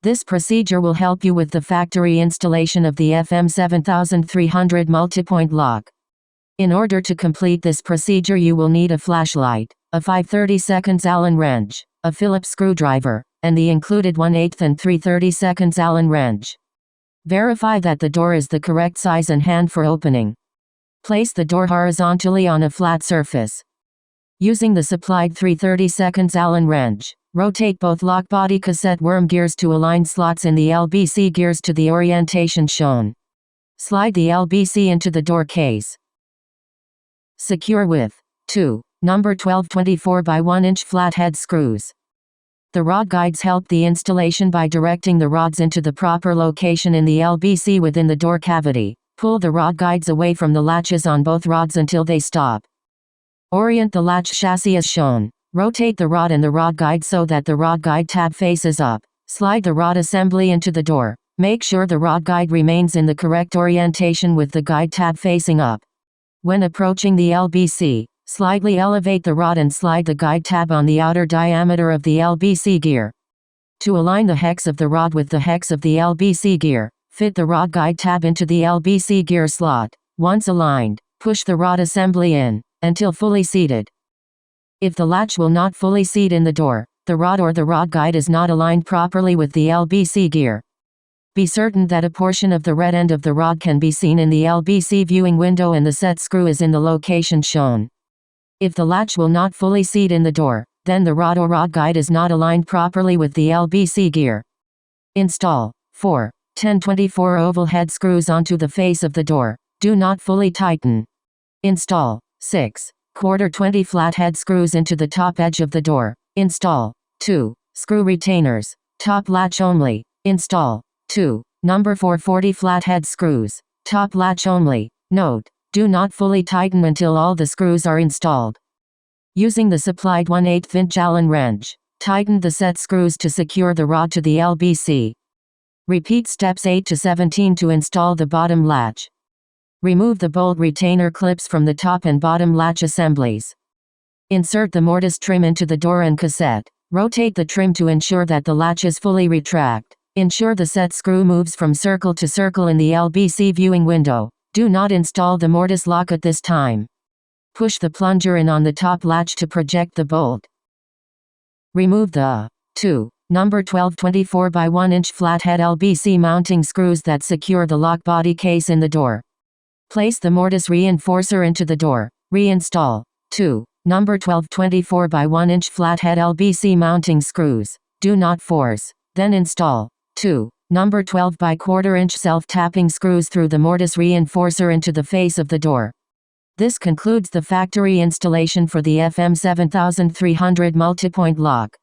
This procedure will help you with the factory installation of the FM7300 multipoint lock. In order to complete this procedure, you will need a flashlight, a 5/32 Allen wrench, a Phillips screwdriver, and the included 1/8 and 3/32 Allen wrench. Verify that the door is the correct size and hand for opening. Place the door horizontally on a flat surface. Using the supplied 3/32 Allen wrench, rotate both lock body cassette worm gears to align slots in the LBC gears to the orientation shown. Slide the LBC into the door case. Secure with 2 number 12/24 by 1 inch flathead screws. The rod guides help the installation by directing the rods into the proper location in the LBC within the door cavity. Pull the rod guides away from the latches on both rods until they stop. Orient the latch chassis as shown. Rotate the rod and the rod guide so that the rod guide tab faces up. Slide the rod assembly into the door. Make sure the rod guide remains in the correct orientation with the guide tab facing up. When approaching the LBC, slightly elevate the rod and slide the guide tab on the outer diameter of the LBC gear. To align the hex of the rod with the hex of the LBC gear, fit the rod guide tab into the LBC gear slot. Once aligned, push the rod assembly in, until fully seated. If the latch will not fully seat in the door, the rod or the rod guide is not aligned properly with the LBC gear. Be certain that a portion of the red end of the rod can be seen in the LBC viewing window and the set screw is in the location shown. If the latch will not fully seat in the door, then the rod or rod guide is not aligned properly with the LBC gear. Install 4 10/24 oval head screws onto the face of the door. Do not fully tighten. Install 6 1/4 flathead screws into the top edge of the door. Install 2 screw retainers, top latch only. Install 2 number 440 flathead screws, top latch only. Note: do not fully tighten until all the screws are installed. Using the supplied 1/8 inch Allen wrench, tighten the set screws to secure the rod to the LBC. Repeat steps 8 to 17 to install the bottom latch. Remove the bolt retainer clips from the top and bottom latch assemblies. Insert the mortise trim into the door and cassette. Rotate the trim to ensure that the latches fully retract. Ensure the set screw moves from circle to circle in the LBC viewing window. Do not install the mortise lock at this time. Push the plunger in on the top latch to project the bolt. Remove the 2 number 12/24 by 1 inch flathead LBC mounting screws that secure the lock body case in the door. Place the mortise reinforcer into the door. Reinstall 2 number 12/24 by 1 inch flathead LBC mounting screws. Do not force. Then install 2 number 12 by 1/4 inch self-tapping screws through the mortise reinforcer into the face of the door. This concludes the factory installation for the FM7300 multipoint lock.